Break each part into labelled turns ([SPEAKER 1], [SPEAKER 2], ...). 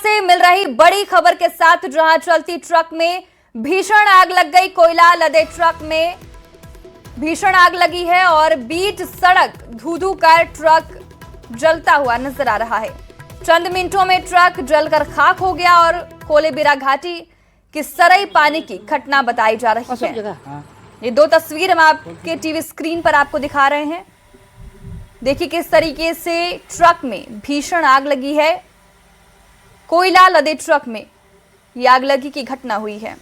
[SPEAKER 1] से मिल रही बड़ी खबर के साथ जहां चलती ट्रक में भीषण आग लग गई। कोयला लदे ट्रक में भीषण आग लगी है और बीच सड़क धू-धू कर ट्रक जलता हुआ नजर आ रहा है। चंद मिनटों में ट्रक जलकर खाक हो गया और कोलेबिरा घाटी की सरई पानी की घटना बताई जा रही है। ये दो तस्वीर हम आपके टीवी स्क्रीन पर आपको दिखा रहे हैं। देखिए किस तरीके से ट्रक में भीषण आग लगी है। कोयला लदे ट्रक में ये आग लगी की घटना हुई है।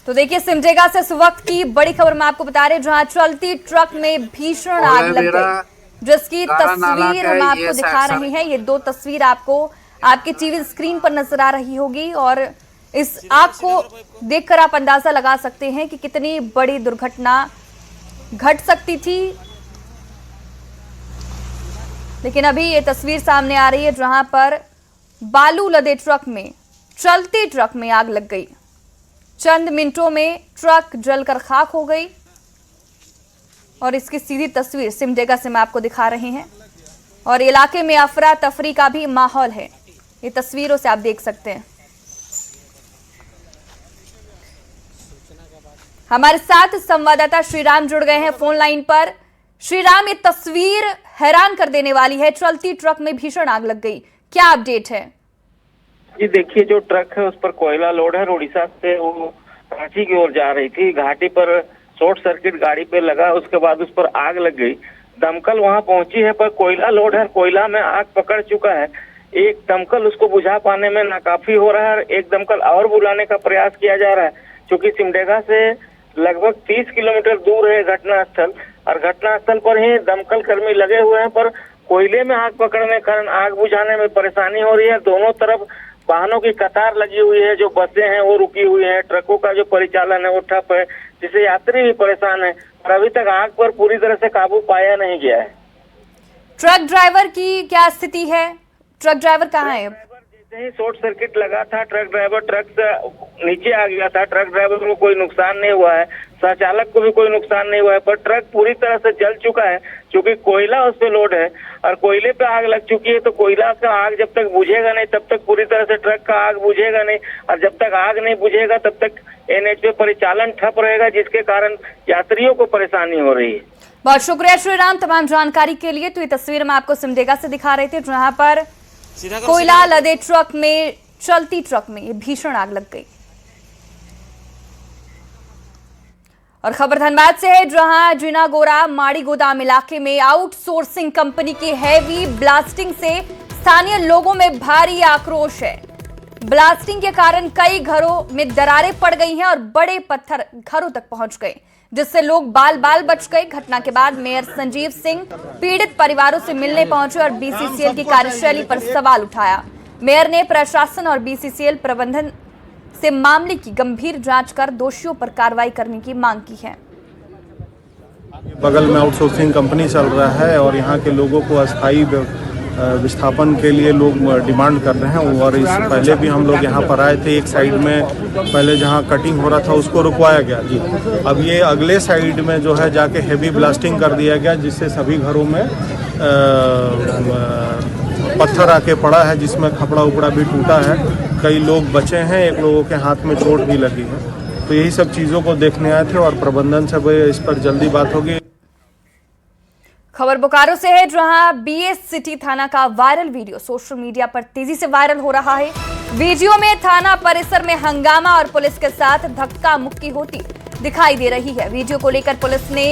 [SPEAKER 1] तो देखिए सिमडेगा से इस वक्त की बड़ी खबर मैं आपको बता रहे, जहां चलती ट्रक में भीषण आग लग गई, जिसकी तस्वीर हम आपको दिखा रहे हैं। ये दो तस्वीर आपको आपके टीवी स्क्रीन पर नजर आ रही होगी और इस आग को देखकर आप अंदाजा लगा सकते हैं कि कितनी बड़ी दुर्घटना घट सकती थी। लेकिन अभी ये तस्वीर सामने आ रही है जहां पर बालू लदे ट्रक में चलती ट्रक में आग लग गई। चंद मिनटों में ट्रक जलकर खाक हो गई और इसकी सीधी तस्वीर सिमडेगा से मैं आपको दिखा रहे हैं और इलाके में अफरा तफरी का भी माहौल है। ये तस्वीरों से आप देख सकते हैं। हमारे साथ संवाददाता श्रीराम जुड़ गए हैं फोन लाइन पर। श्रीराम, ये तस्वीर हैरान कर देने वाली है। चलती ट्रक में भीषण आग लग गई, क्या अपडेट है?
[SPEAKER 2] जी देखिए, जो ट्रक है उस पर कोयला लोड है। उड़ीसा से वो रांची की ओर जा रही थी। घाटी पर शॉर्ट सर्किट गाड़ी पे लगा, उसके बाद उस पर आग लग गई। दमकल वहां पहुंची है पर कोयला लोड है, कोयला में आग पकड़ चुका है। एक दमकल उसको बुझा पाने में नाकाफी हो रहा है, एक दमकल और बुलाने का प्रयास किया जा रहा है। क्योंकि सिमडेगा से लगभग 30 किलोमीटर दूर है घटनास्थल और घटनास्थल पर ही दमकल कर्मी लगे हुए हैं, पर कोयले में आग पकड़ने के कारण आग बुझाने में परेशानी हो रही है। दोनों तरफ वाहनों की कतार लगी हुई है, जो बसें हैं वो रुकी हुई हैं, ट्रकों का जो परिचालन है वो ठप है, जिससे यात्री भी परेशान है। और अभी तक आग पर पूरी तरह से काबू पाया नहीं गया है।
[SPEAKER 1] ट्रक ड्राइवर की क्या स्थिति है? ट्रक ड्राइवर कहाँ है?
[SPEAKER 2] जैसे ही शॉर्ट सर्किट लगा था, ट्रक ड्राइवर ट्रक से नीचे आ गया था। ट्रक ड्राइवर को कोई नुकसान नहीं हुआ है, संचालक को भी कोई नुकसान नहीं हुआ है, पर ट्रक पूरी तरह से जल चुका है क्योंकि कोयला उस पे लोड है और कोयले पे आग लग चुकी है। तो कोयला का आग जब तक बुझेगा नहीं तब तक पूरी तरह से ट्रक का आग बुझेगा नहीं, और जब तक आग नहीं बुझेगा तब तक एनएच पे परिचालन ठप रहेगा, जिसके कारण यात्रियों को परेशानी हो रही है।
[SPEAKER 1] बहुत शुक्रिया श्रीराम तमाम जानकारी के लिए। तो ये तस्वीर हम आपको सिमडेगा से दिखा रहे थे जहां पर कोयला लदे ट्रक में चलती ट्रक में ये भीषण आग लग गई। और खबर धनबाद से है जहां जिनागोरा माड़ी गोदाम इलाके में आउटसोर्सिंग कंपनी की हैवी ब्लास्टिंग से स्थानीय लोगों में भारी आक्रोश है। ब्लास्टिंग के कारण कई घरों में दरारें पड़ गई हैं और बड़े पत्थर घरों तक पहुंच गए, जिससे लोग बाल बाल बच गए। घटना के बाद मेयर संजीव सिंह पीड़ित परिवारों से मिलने पहुंचे और बीसीसीएल की कार्यशैली पर सवाल उठाया। मेयर ने प्रशासन और बीसीसीएल प्रबंधन से मामले की गंभीर जांच कर दोषियों पर कार्रवाई करने की मांग की है।
[SPEAKER 3] बगल में आउटसोर्सिंग कंपनी चल रहा है और यहाँ के लोगों को अस्थायी विस्थापन के लिए लोग डिमांड कर रहे हैं। और इस पहले भी हम लोग यहाँ पर आए थे। एक साइड में पहले जहाँ कटिंग हो रहा था उसको रुकवाया गया जी। अब ये अगले साइड में जो है जाके हेवी ब्लास्टिंग कर दिया गया, जिससे सभी घरों में पत्थर आके पड़ा है, जिसमें खपड़ा उपड़ा भी टूटा है। कई लोग बचे हैं, एक लोगों के हाथ में चोट भी लगी है। तो यही सब चीज़ों को देखने आए थे और प्रबंधन से इस पर जल्दी बात होगी।
[SPEAKER 1] खबर बोकारो से है जहां बीएस सिटी थाना का वायरल वीडियो सोशल मीडिया पर तेजी से वायरल हो रहा है। वीडियो में थाना परिसर में हंगामा और पुलिस के साथ धक्का मुक्की होती दिखाई दे रही है। वीडियो को लेकर पुलिस ने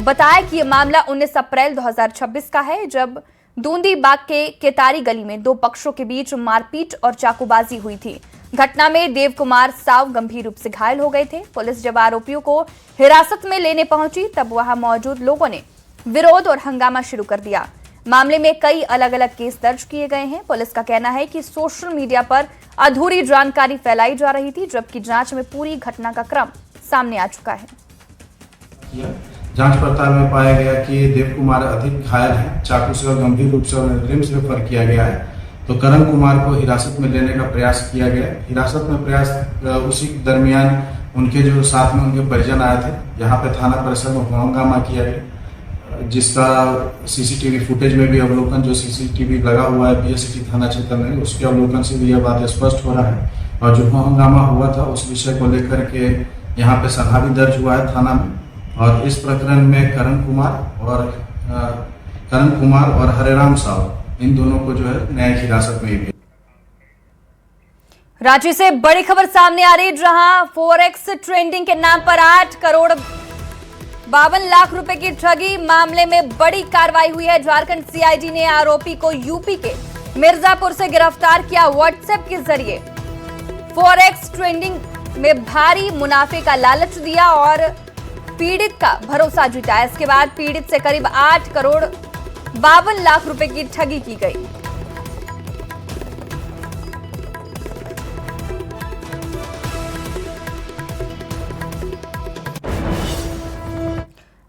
[SPEAKER 1] बताया कि यह मामला 19 अप्रैल 2026 का है, जब दूंदी बाग के केतारी गली में दो पक्षों के बीच मारपीट और चाकूबाजी हुई थी। घटना में देव कुमार साव गंभीर रूप से घायल हो गए थे। पुलिस जब आरोपियों को हिरासत में लेने पहुंची तब वहां मौजूद लोगों ने विरोध और हंगामा शुरू कर दिया। मामले में कई अलग अलग केस दर्ज किए गए हैं। पुलिस का कहना है कि सोशल मीडिया पर अधूरी जानकारी फैलाई जा रही थी, जबकि जांच में पूरी घटना का क्रम सामने आ चुका है।
[SPEAKER 4] जांच पड़ताल में पाया गया कि देव कुमार अधिक घायल है, चाकू से और गंभीर रूप से उन्हें रिम्स रेफर किया गया है। तो करण कुमार को हिरासत में लेने का प्रयास किया गया। हिरासत में प्रयास उसी दरमियान उनके जो साथ में उनके परिजन आए थे, यहाँ पे थाना परिसर में हंगामा किया गया। जिसका सीसीटीवी फुटेज में भी अवलोकन, जो सीसीटीवी लगा हुआ है बीएस सिटी थाना क्षेत्र में, उसके अवलोकन से भी यह बात स्पष्ट हो रहा है। और जो हंगामा हुआ था उस विषय को लेकर के यहाँ पे सभा भी दर्ज हुआ है थाना में, और इस प्रकरण में करण कुमार और हरेराम साहु, इन दोनों को जो है न्यायिक हिरासत में भी।
[SPEAKER 1] रांची से बड़ी खबर सामने आ रही, जहां फॉरेक्स ट्रेडिंग के नाम पर 8 करोड़ 52 लाख रुपए की ठगी मामले में बड़ी कार्रवाई हुई है। झारखंड सीआईडी ने आरोपी को यूपी के मिर्जापुर से गिरफ्तार किया। व्हाट्सएप के जरिए फॉरेक्स ट्रेडिंग में भारी मुनाफे का लालच दिया और पीड़ित का भरोसा जीता। इसके बाद पीड़ित से करीब 8 करोड़ 52 लाख रुपए की ठगी की गई।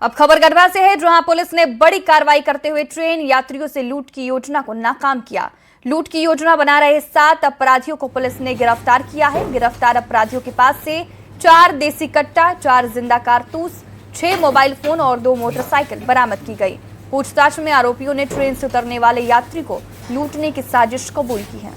[SPEAKER 1] अब खबर गढ़वा से है, जहां पुलिस ने बड़ी कार्रवाई करते हुए ट्रेन यात्रियों से लूट की योजना को नाकाम किया। लूट की योजना बना रहे 7 अपराधियों को पुलिस ने गिरफ्तार किया है। गिरफ्तार अपराधियों के पास से 4 देसी कट्टा, 4 जिंदा कारतूस, 6 मोबाइल फोन और 2 मोटरसाइकिल बरामद की गई। पूछताछ में आरोपियों ने ट्रेन से उतरने वाले यात्री को लूटने की साजिश कबूल की है।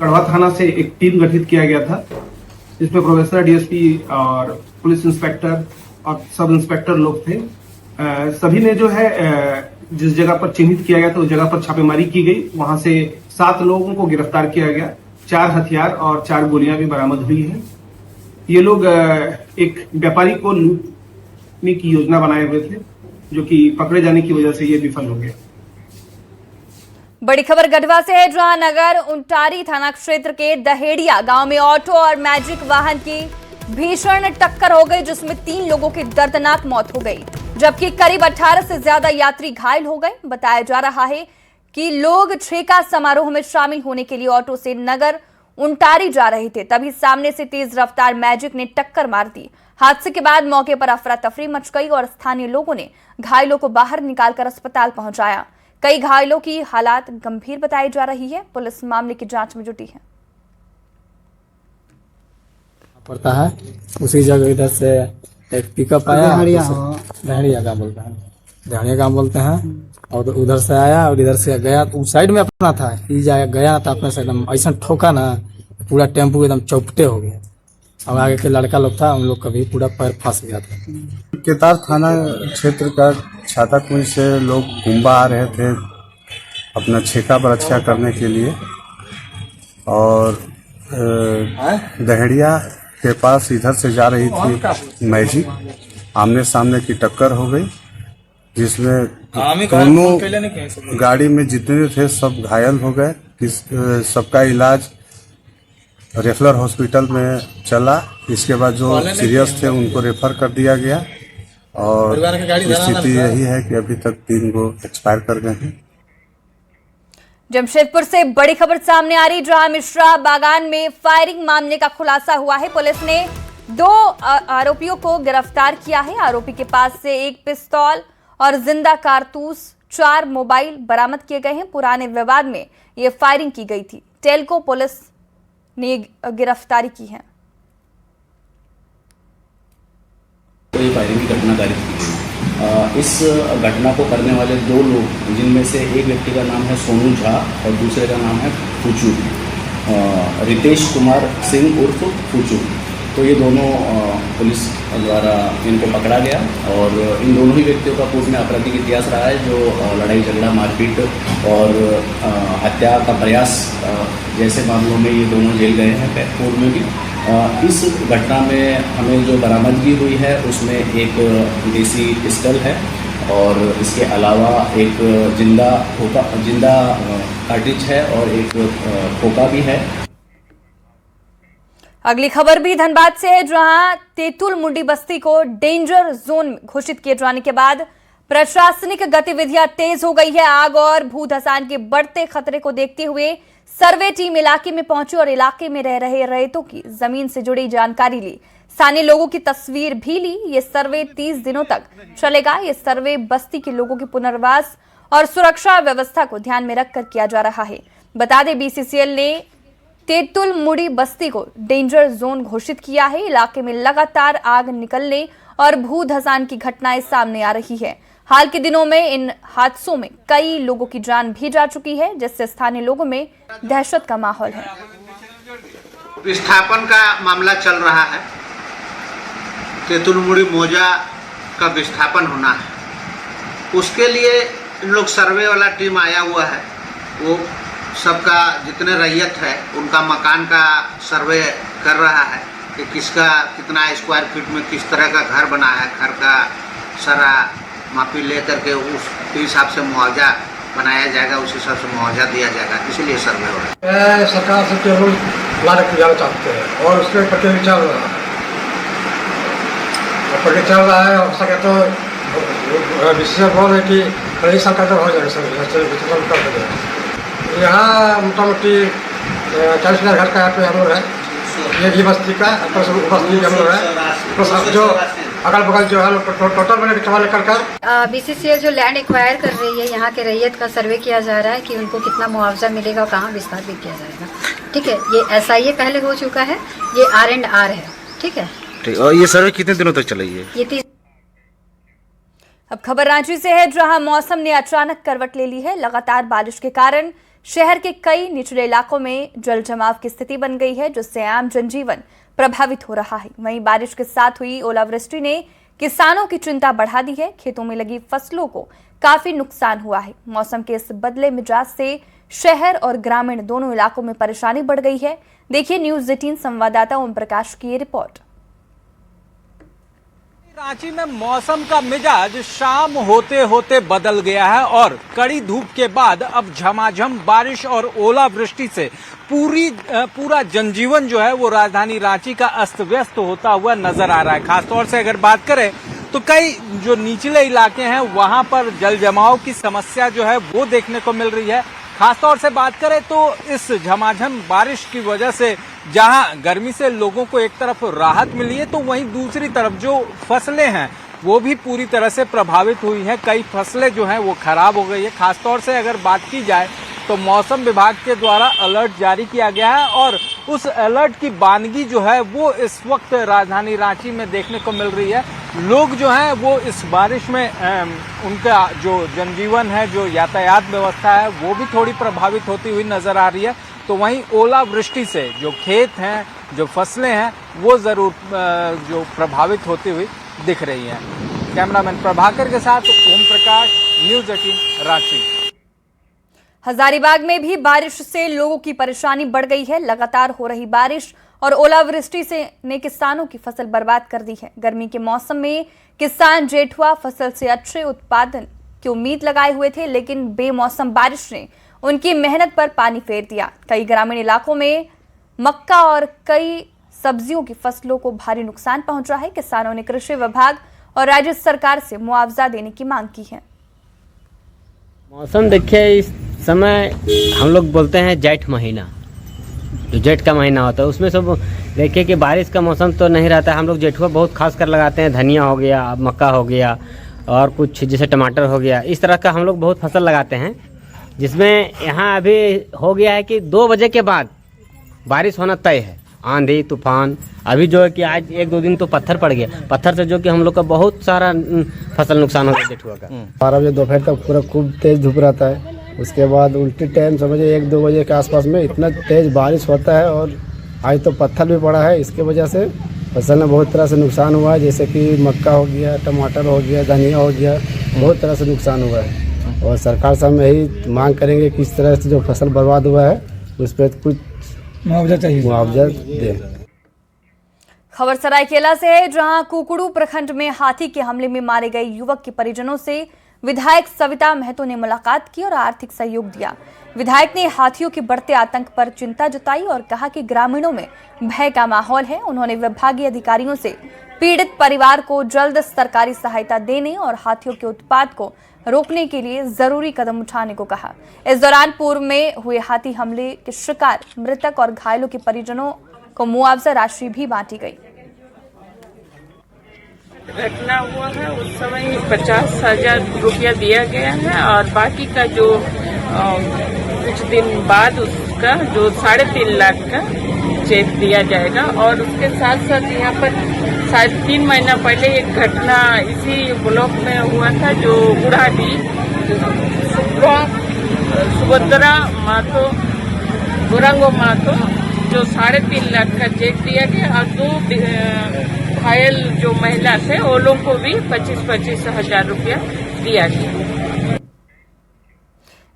[SPEAKER 5] गढ़वा थाना से एक टीम गठित किया गया था, जिसमें प्रोफेसर, डीएसपी और पुलिस इंस्पेक्टर और सब इंस्पेक्टर लोग थे। सभी ने जो है जिस जगह पर चिन्हित किया गया था उस जगह पर छापेमारी की गई। वहां से 7 लोगों को गिरफ्तार किया गया। 4 हथियार और 4 गोलियां भी बरामद हुई हैं। ये लोग एक व्यापारी को लूटने की योजना बनाए हुए थे, जो कि पकड़े जाने की वजह से ये विफल हो गए।
[SPEAKER 1] बड़ी खबर गढ़वा से है, जहां नगर उंटारी थाना क्षेत्र के दहेड़िया गांव में ऑटो और मैजिक वाहन की भीषण टक्कर हो गई, जिसमें 3 लोगों की दर्दनाक मौत हो गई, जबकि करीब 18 से ज्यादा यात्री घायल हो गए। बताया जा रहा है कि लोग छेका समारोह में शामिल होने के लिए ऑटो से नगर उंटारी जा रहे थे, तभी सामने से तेज रफ्तार मैजिक ने टक्कर मार दी। हादसे के बाद मौके पर अफरा तफरी मच गई और स्थानीय लोगों ने घायलों को बाहर निकालकर अस्पताल पहुंचाया। कई घायलों की हालात गंभीर बताई जा रही है। पुलिस मामले की जांच में जुटी है।
[SPEAKER 6] पड़ता है उसी जगह इधर से एक पिकअप आया, दहड़िया गाँव बोलते हैं, और उधर से आया और इधर से गया, तो उस साइड में अपना था, गया था अपने से एकदम ऐसा ठोका ना, पूरा टेम्पू एकदम चौपटे हो गया। और आगे के लड़का लोग था, उन लोग का भी पूरा पैर फंस गया था।
[SPEAKER 3] केतार थाना क्षेत्र का छाताकुंज से लोग गुम्बा आ रहे थे अपना छेका बरक्षा करने के लिए, और दहड़िया के पास इधर से जा रही थी मैजिक, आमने सामने की टक्कर हो गई, जिसमें दोनों गाड़ी में जितने थे सब घायल हो गए। सबका इलाज रेफरल हॉस्पिटल में चला। इसके बाद जो सीरियस थे उनको रेफर कर दिया गया, और स्थिति यही है कि अभी तक 3 लोग एक्सपायर कर गए हैं।
[SPEAKER 1] जमशेदपुर से बड़ी खबर सामने आ रही, जहां मिश्रा बागान में फायरिंग मामले का खुलासा हुआ है। पुलिस ने 2 आरोपियों को गिरफ्तार किया है। आरोपी के पास से 1 पिस्तौल और जिंदा कारतूस, 4 मोबाइल बरामद किए गए हैं। पुराने विवाद में ये फायरिंग की गई थी। टेलको पुलिस ने गिरफ्तारी की है।
[SPEAKER 7] ये फायरिंग की घटना दर्ज की गई। इस घटना को करने वाले 2 लोग, जिनमें से एक व्यक्ति का नाम है सोनू झा और दूसरे का नाम है फूचू, रितेश कुमार सिंह उर्फ फूचू। तो ये दोनों पुलिस द्वारा इनको पकड़ा गया, और इन दोनों ही व्यक्तियों का पूर्व में आपराधिक इतिहास रहा है, जो लड़ाई झगड़ा, मारपीट और हत्या का प्रयास जैसे मामलों में ये दोनों जेल गए हैं पूर्व में भी। इस घटना में हमें जो बरामदगी हुई है उसमें एक देसी पिस्टल है, और इसके अलावा एक जिंदा कार्टिज है और एक खोखा भी है।
[SPEAKER 1] अगली खबर भी धनबाद से है, जहां तेतुल मुंडी बस्ती को डेंजर जोन घोषित किए जाने के बाद प्रशासनिक गतिविधियां तेज हो गई है। आग और भूधसान के बढ़ते खतरे को देखते हुए सर्वे टीम इलाके में पहुंची और इलाके में रह रहे रैयतों की जमीन से जुड़ी जानकारी ली, स्थानीय लोगों की तस्वीर भी ली। ये सर्वे 30 दिनों तक चलेगा। ये सर्वे बस्ती के लोगों के पुनर्वास और सुरक्षा व्यवस्था को ध्यान में रखकर किया जा रहा है। बता दें, बीसीसीएल ने तेतुल मुड़ी बस्ती को डेंजर जोन घोषित किया है। इलाके में लगातार आग निकलने और भू धसान की घटनाएं सामने आ रही है। हाल के दिनों में इन हादसों में कई लोगों की जान भी जा चुकी है, जिससे स्थानीय लोगों में दहशत का माहौल है।
[SPEAKER 8] विस्थापन का मामला चल रहा है। तेतुलमुड़ी मौजा का विस्थापन होना है, उसके लिए इन लोग सर्वे वाला टीम आया हुआ है। वो सबका जितने रैयत है उनका मकान का सर्वे कर रहा है कि किसका कितना स्क्वायर फीट में किस तरह का घर बना है। घर का सारा मापी ले करके उसके हिसाब से मुआवजा बनाया जाएगा, उस हिसाब से मुआवजा दिया जाएगा, इसलिए सर्वे हो रहा है।
[SPEAKER 9] सरकार से केवल लाने जाना चाहते हैं और उसमें प्रक्रिया चल रहा है। प्रक्रिया चल रहा है, हो सके तो विशेष बोल है कि कई सरकार हो जाएगा। यहाँ मोटामोटी 40,000 घर का यहाँ पे हम लोग है, ये भी बस्ती का बस्ती हम लोग है, जो अगल बगल जो है टोटल मैंने कर
[SPEAKER 10] बीसीसीएल जो लैंड एक्वायर कर रही है, यहाँ के रैयत का सर्वे किया जा रहा है कि उनको कितना मुआवजा मिलेगा, कहाँ विस्तार भी किया जाएगा। ठीक है, ये SIA पहले हो चुका है, ये R&R है। ठीक है,
[SPEAKER 4] और ये सर्वे कितने दिनों तक चलेगी?
[SPEAKER 10] ये
[SPEAKER 1] अब खबर रांची से है, जहां मौसम ने अचानक करवट ले ली है। लगातार बारिश के कारण शहर के कई निचले इलाकों में जल जमाव की स्थिति बन गई है, जिससे आम जनजीवन प्रभावित हो रहा है। वहीं बारिश के साथ हुई ओलावृष्टि ने किसानों की चिंता बढ़ा दी है। खेतों में लगी फसलों को काफी नुकसान हुआ है। मौसम के इस बदले मिजाज से शहर और ग्रामीण दोनों इलाकों में परेशानी बढ़ गई है। देखिए न्यूज़ 18 संवाददाता ओम प्रकाश की ये रिपोर्ट।
[SPEAKER 11] रांची में मौसम का मिजाज शाम होते होते बदल गया है और कड़ी धूप के बाद अब झमाझम बारिश और ओलावृष्टि से पूरा जनजीवन जो है वो राजधानी रांची का अस्त व्यस्त होता हुआ नजर आ रहा है। खासतौर से अगर बात करें तो कई जो निचले इलाके हैं वहां पर जल जमाव की समस्या जो है वो देखने को मिल रही है। खासतौर से बात करें तो इस झमाझम बारिश की वजह से जहां गर्मी से लोगों को एक तरफ राहत मिली है, तो वहीं दूसरी तरफ जो फसलें हैं वो भी पूरी तरह से प्रभावित हुई हैं। कई फसलें जो हैं वो खराब हो गई है। खासतौर से अगर बात की जाए तो मौसम विभाग के द्वारा अलर्ट जारी किया गया है और उस अलर्ट की बानगी जो है वो इस वक्त राजधानी रांची में देखने को मिल रही है। लोग जो हैं वो इस बारिश में उनका जो जनजीवन है, जो यातायात व्यवस्था है वो भी थोड़ी प्रभावित होती हुई नजर आ रही है। तो वहीं ओलावृष्टि से जो खेत हैं, जो फसलें हैं वो जरूर जो प्रभावित होती हुई दिख रही हैं। कैमरामैन प्रभाकर के साथ ओम प्रकाश, न्यूज़ 18 रांची।
[SPEAKER 1] हजारीबाग में भी बारिश से लोगों की परेशानी बढ़ गई है। लगातार हो रही बारिश और ओलावृष्टि ने किसानों की फसल बर्बाद कर दी है। गर्मी के मौसम में किसान जेठुआ फसल से अच्छे उत्पादन की उम्मीद लगाए हुए थे, लेकिन बेमौसम बारिश ने उनकी मेहनत पर पानी फेर दिया। कई ग्रामीण इलाकों में मक्का और कई सब्जियों की फसलों को भारी नुकसान पहुंचा है। किसानों ने कृषि विभाग और राज्य सरकार से मुआवजा देने की मांग की है।
[SPEAKER 12] मौसम देखिए, इस समय हम लोग बोलते हैं जेठ महीना, जो जेठ का महीना होता है उसमें सब देखिए कि बारिश का मौसम तो नहीं रहता है। हम लोग जेठुआ बहुत खास कर लगाते हैं। धनिया हो गया, मक्का हो गया और कुछ जैसे टमाटर हो गया, इस तरह का हम लोग बहुत फसल लगाते हैं। जिसमें यहाँ अभी हो गया है कि 2 बजे के बाद बारिश होना तय है। आंधी तूफान, अभी जो है कि आज 1-2 दिन तो पत्थर पड़ गया, पत्थर से जो कि हम लोग का बहुत सारा फसल नुकसान हो गया जेठुआ का।
[SPEAKER 6] 12 बजे दोपहर तक पूरा खूब तेज धूप रहता है। उसके बाद उल्टी टाइम समझिए 1-2 बजे के आसपास में इतना तेज बारिश होता है और आज तो पत्थर भी पड़ा है। इसके वजह से फसल में बहुत तरह से नुकसान हुआ है, जैसे कि मक्का हो गया, टमाटर हो गया, धनिया हो गया, बहुत तरह से नुकसान हुआ है। और सरकार से हम यही मांग करेंगे कि इस तरह से जो फसल बर्बाद हुआ है उस पर कुछ मुआवजा चाहिए, मुआवजा दें।
[SPEAKER 1] खबर सरायकेला से है, जहां कुकड़ू प्रखंड में हाथी के हमले में मारे गए युवक के परिजनों से विधायक सविता महतो ने मुलाकात की और आर्थिक सहयोग दिया। विधायक ने हाथियों के बढ़ते आतंक पर चिंता जताई और कहा कि ग्रामीणों में भय का माहौल है। उन्होंने विभागीय अधिकारियों से पीड़ित परिवार को जल्द सरकारी सहायता देने और हाथियों के उत्पात को रोकने के लिए जरूरी कदम उठाने को कहा। इस दौरान पूर्व में हुए हाथी हमले के शिकार मृतक और घायलों के परिजनों को मुआवजा राशि भी बांटी गई।
[SPEAKER 13] घटना हुआ है उस समय 50,000 रुपया दिया गया है और बाकी का जो कुछ दिन बाद का जो 3.5 लाख का चेक दिया जाएगा। और उसके साथ साथ यहाँ पर शायद 3 महीना पहले एक घटना इसी ब्लॉक में हुआ था, जो बुढ़ाडी सुभद्रा मातो गुरंगो मातो, जो 3.5 लाख का चेक दिया गया। और 2 घायल जो महिला थे वो लोग को भी 25-25 हजार रुपया दिया गया।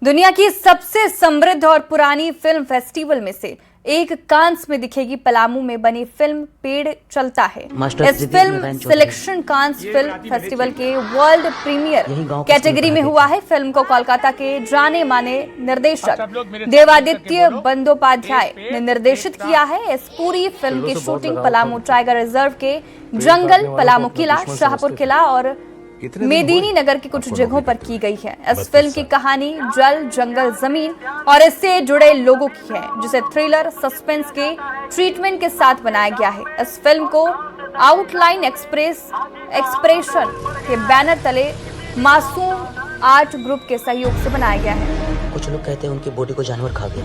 [SPEAKER 1] दुनिया की सबसे समृद्ध और पुरानी फिल्म फेस्टिवल में से एक कांस में दिखेगी पलामू में बनी फिल्म पेड़ चलता है। इस film selection Cannes film festival के वर्ल्ड प्रीमियर कैटेगरी में हुआ है। फिल्म को कोलकाता के जाने माने निर्देशक देवादित्य बंदोपाध्याय ने निर्देशित किया है। इस पूरी फिल्म की शूटिंग पलामू टाइगर रिजर्व के जंगल, पलामू किला, शाहपुर किला और मेदिनी नगर की कुछ जगहों पर की गई है। इस फिल्म की कहानी जल, जंगल, जमीन और इससे जुड़े लोगों की है, जिसे थ्रिलर सस्पेंस के ट्रीटमेंट के साथ बनाया गया है। इस फिल्म को आउटलाइन एक्सप्रेशन के बैनर तले मासूम आर्ट ग्रुप के सहयोग से बनाया गया है।
[SPEAKER 14] कुछ लोग कहते हैं उनकी बॉडी को जानवर खा गया।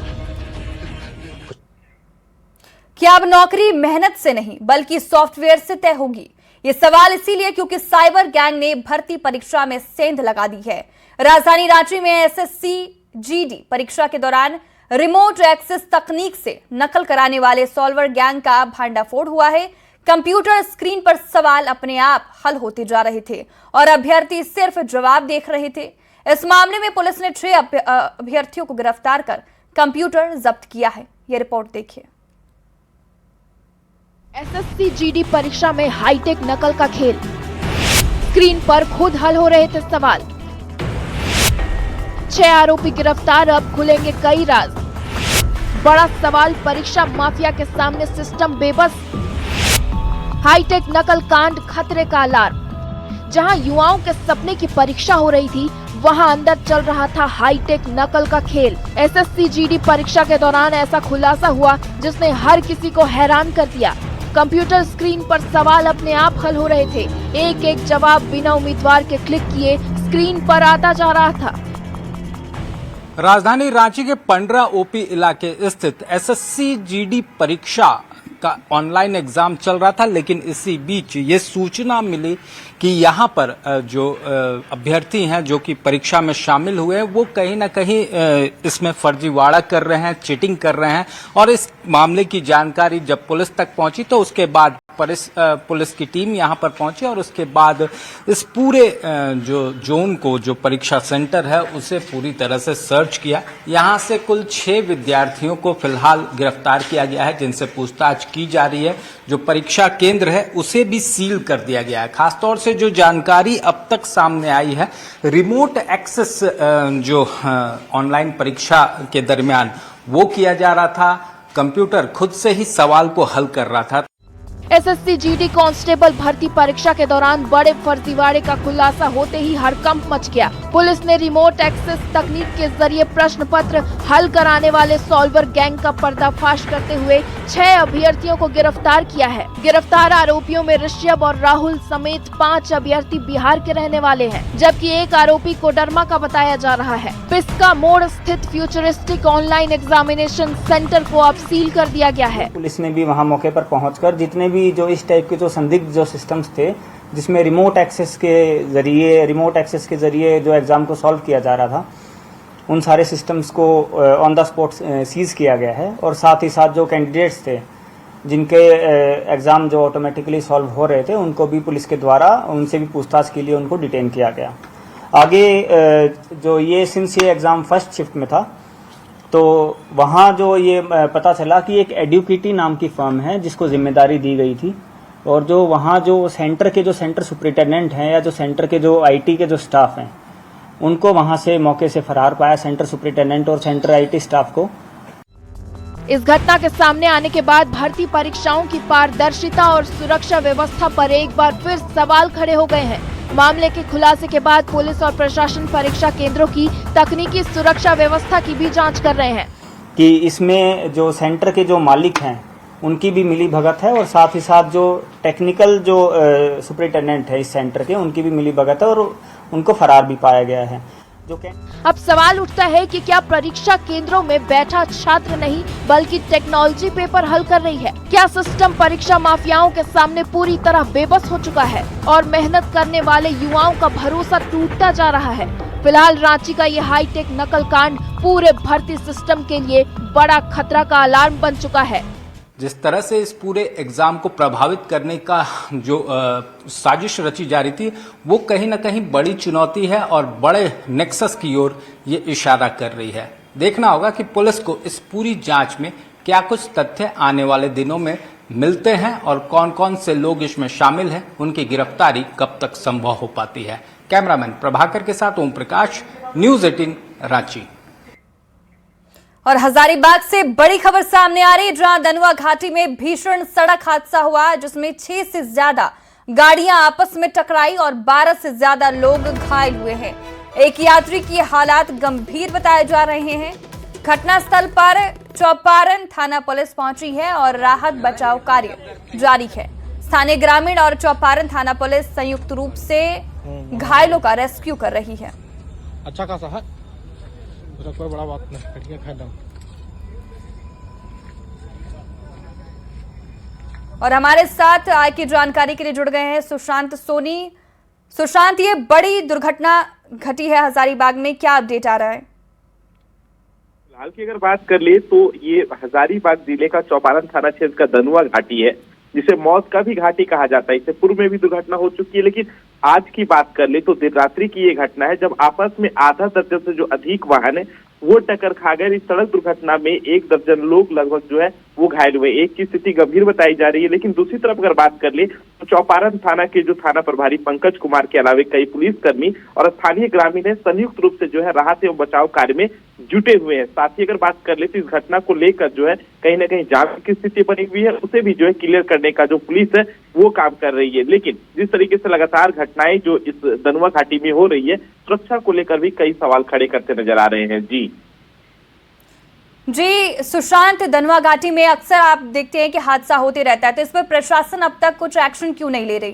[SPEAKER 1] क्या अब नौकरी मेहनत से नहीं बल्कि सॉफ्टवेयर से तय होगी? ये सवाल इसीलिए क्योंकि साइबर गैंग ने भर्ती परीक्षा में सेंध लगा दी है। राजधानी रांची में एसएससी जीडी परीक्षा के दौरान रिमोट एक्सेस तकनीक से नकल कराने वाले सॉल्वर गैंग का भांडाफोड़ हुआ है। कंप्यूटर स्क्रीन पर सवाल अपने आप हल होते जा रहे थे और अभ्यर्थी सिर्फ जवाब देख रहे थे। इस मामले में पुलिस ने 6 अभ्यर्थियों को गिरफ्तार कर कंप्यूटर जब्त किया है। यह रिपोर्ट देखिए।
[SPEAKER 15] एसएससी जीडी परीक्षा में हाईटेक नकल का खेल, स्क्रीन पर खुद हल हो रहे थे सवाल। 6 आरोपी गिरफ्तार, अब खुलेंगे कई राज। बड़ा सवाल, परीक्षा माफिया के सामने सिस्टम बेबस। हाईटेक नकल कांड खतरे का अलार्म। जहां युवाओं के सपने की परीक्षा हो रही थी, वहां अंदर चल रहा था हाईटेक नकल का खेल। एसएससी जीडी परीक्षा के दौरान ऐसा खुलासा हुआ जिसने हर किसी को हैरान कर दिया। कंप्यूटर स्क्रीन पर सवाल अपने आप हल हो रहे थे। एक एक जवाब बिना उम्मीदवार के क्लिक किए स्क्रीन पर आता जा रहा था।
[SPEAKER 11] राजधानी रांची के पंडरा ओपी इलाके स्थित एसएससी जीडी परीक्षा का ऑनलाइन एग्जाम चल रहा था, लेकिन इसी बीच ये सूचना मिली कि यहाँ पर जो अभ्यर्थी हैं जो कि परीक्षा में शामिल हुए हैं, वो कहीं ना कहीं इसमें फर्जीवाड़ा कर रहे हैं, चीटिंग कर रहे हैं। और इस मामले की जानकारी जब पुलिस तक पहुंची तो उसके बाद पुलिस की टीम यहाँ पर पहुंची और उसके बाद इस पूरे जो जोन को, जो परीक्षा सेंटर है, उसे पूरी तरह से सर्च किया। यहाँ से कुल 6 विद्यार्थियों को फिलहाल गिरफ्तार किया गया है, जिनसे पूछताछ की जा रही है। जो परीक्षा केंद्र है उसे भी सील कर दिया गया है। खासतौर से जो जानकारी अब तक सामने आई है, रिमोट एक्सेस जो ऑनलाइन परीक्षा के दरमियान वो किया जा रहा था। कंप्यूटर खुद से ही सवाल को हल कर रहा था।
[SPEAKER 15] एसएससी जीडी कांस्टेबल भर्ती परीक्षा के दौरान बड़े फर्जीवाड़े का खुलासा होते ही हड़कंप मच गया। पुलिस ने रिमोट एक्सेस तकनीक के जरिए प्रश्न पत्र हल कराने वाले सॉल्वर गैंग का पर्दाफाश करते हुए 6 अभ्यर्थियों को गिरफ्तार किया है। गिरफ्तार आरोपियों में ऋषभ और राहुल समेत 5 अभ्यर्थी बिहार के रहने वाले हैं, जबकि एक आरोपी कोडरमा का बताया जा रहा है। पिस्का मोड़ स्थित फ्यूचरिस्टिक ऑनलाइन एग्जामिनेशन सेंटर को अब सील कर दिया गया है।
[SPEAKER 16] पुलिस ने भी वहां मौके पर पहुंचकर जितने भी जो इस टाइप के जो संदिग्ध जो सिस्टम्स थे, जिसमें रिमोट एक्सेस के जरिए जो एग्जाम को सॉल्व किया जा रहा था, उन सारे सिस्टम्स को ऑन द स्पॉट सीज किया गया है। और साथ ही साथ जो कैंडिडेट्स थे जिनके एग्जाम जो ऑटोमेटिकली सॉल्व हो रहे थे, उनको भी पुलिस के द्वारा उनसे भी पूछताछ के लिए उनको डिटेन किया गया। आगे जो ये सिंस ये एग्जाम फर्स्ट शिफ्ट में था, तो वहाँ जो ये पता चला कि एक एडुकेटी नाम की फर्म है जिसको जिम्मेदारी दी गई थी, और जो वहाँ जो सेंटर के जो सेंटर सुपरिटेंडेंट हैं या जो सेंटर के जो आईटी के जो स्टाफ हैं, उनको वहाँ से मौके से फरार पाया, सेंटर सुपरिटेंडेंट और सेंटर आईटी स्टाफ को।
[SPEAKER 15] इस घटना के सामने आने के बाद भर्ती परीक्षाओं की पारदर्शिता और सुरक्षा व्यवस्था पर एक बार फिर सवाल खड़े हो गए हैं। मामले के खुलासे के बाद पुलिस और प्रशासन परीक्षा केंद्रों की तकनीकी सुरक्षा व्यवस्था की भी जांच कर रहे हैं
[SPEAKER 16] कि इसमें जो सेंटर के जो मालिक हैं उनकी भी मिली भगत है, और साथ ही साथ जो टेक्निकल जो सुपरिटेंडेंट है इस सेंटर के, उनकी भी मिली भगत है और उनको फरार भी पाया गया है। जो
[SPEAKER 15] अब सवाल उठता है कि क्या परीक्षा केंद्रों में बैठा छात्र नहीं बल्कि टेक्नोलॉजी पेपर हल कर रही है? क्या सिस्टम परीक्षा माफियाओं के सामने पूरी तरह बेबस हो चुका है और मेहनत करने वाले युवाओं का भरोसा टूटता जा रहा है? फिलहाल रांची का ये हाईटेक नकल कांड पूरे भर्ती सिस्टम के लिए बड़ा खतरा का अलार्म बन चुका है।
[SPEAKER 11] जिस तरह से इस पूरे एग्जाम को प्रभावित करने का जो साजिश रची जा रही थी, वो कहीं ना कहीं बड़ी चुनौती है और बड़े नेक्सस की ओर ये इशारा कर रही है। देखना होगा कि पुलिस को इस पूरी जांच में क्या कुछ तथ्य आने वाले दिनों में मिलते हैं और कौन कौन से लोग इसमें शामिल हैं, उनकी गिरफ्तारी कब तक संभव हो पाती है। कैमरामैन प्रभाकर के साथ ओम प्रकाश, न्यूज़ 18 रांची।
[SPEAKER 1] और हजारीबाग से बड़ी खबर सामने आ रही है, जहां दनुआ घाटी में भीषण सड़क हादसा हुआ जिसमें 6 से ज्यादा गाड़ियां आपस में टकराई और 12 से ज्यादा लोग घायल हुए हैं। एक यात्री की हालात गंभीर बताए जा रहे हैं। घटनास्थल पर चौपारण थाना पुलिस पहुंची है और राहत बचाव कार्य जारी है। स्थानीय ग्रामीण और चौपारण थाना पुलिस संयुक्त रूप से घायलों का रेस्क्यू कर रही है।
[SPEAKER 9] अच्छा खासा है, कोई बड़ा बात नहीं।
[SPEAKER 1] और हमारे साथ आय की जानकारी के लिए जुड़ गए हैं सुशांत सोनी। सुशांत, ये बड़ी दुर्घटना घटी है हजारीबाग में, क्या अपडेट आ रहा है?
[SPEAKER 17] फिलहाल की अगर बात कर ले तो ये हजारीबाग जिले का चौपारण थाना क्षेत्र का दनुआ घाटी है, जिसे मौत का भी घाटी कहा जाता है। इससे पूर्व में भी दुर्घटना हो चुकी है, लेकिन आज की बात कर ले तो देर रात्रि की ये घटना है जब आपस में आधा दर्जन से जो अधिक वाहन है वो टक्कर खा गए। इस सड़क दुर्घटना में 1 दर्जन लोग लगभग जो है वो घायल हुए। एक की स्थिति गंभीर बताई जा रही है, लेकिन दूसरी तरफ अगर बात कर ले तो चौपारण थाना के जो थाना प्रभारी पंकज कुमार के अलावा कई पुलिसकर्मी और स्थानीय ग्रामीण संयुक्त रूप से जो है राहत एवं बचाव कार्य में जुटे हुए हैं। साथ ही अगर बात कर ले तो इस घटना को लेकर जो है कहीं ना कहीं जांच की स्थिति बनी हुई है, उसे भी जो है क्लियर करने का जो पुलिस है वो काम कर रही है। लेकिन जिस तरीके से लगातार घटनाएं जो इस दनुआ घाटी में हो रही है, सुरक्षा को लेकर भी कई सवाल खड़े करते नजर आ रहे हैं।
[SPEAKER 1] जी सुशांत, दनुआ घाटी में अक्सर आप देखते हैं कि हादसा होते रहता है, तो इस पर प्रशासन अब तक कुछ एक्शन क्यों नहीं ले रही?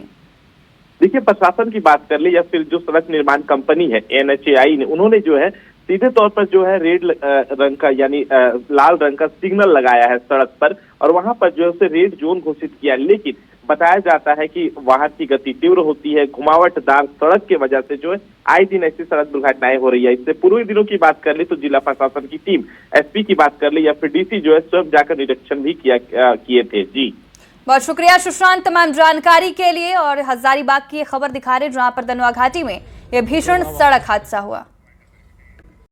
[SPEAKER 17] देखिए, प्रशासन की बात कर ले या फिर जो सड़क निर्माण कंपनी है NHAI ने, उन्होंने जो है सीधे तौर पर जो है रेड रंग का यानी लाल रंग का सिग्नल लगाया है सड़क पर और वहां पर जो है उसे रेड जोन घोषित किया। लेकिन बताया जाता है कि वाहन की गति तीव्र होती है, घुमावटदार सड़क के वजह से जो है आए दिन ऐसी सड़क दुर्घटनाएं हो रही है। इससे पूर्व दिनों की बात कर ले तो जिला प्रशासन की टीम, SP की बात कर ले या फिर DC जो है स्वयं जाकर निरीक्षण भी किए थे। जी
[SPEAKER 1] बहुत शुक्रिया सुशांत तमाम जानकारी के लिए। और हजारीबाग की खबर दिखा रहे जहां पर दनुआ घाटी में यह भीषण सड़क हादसा हुआ।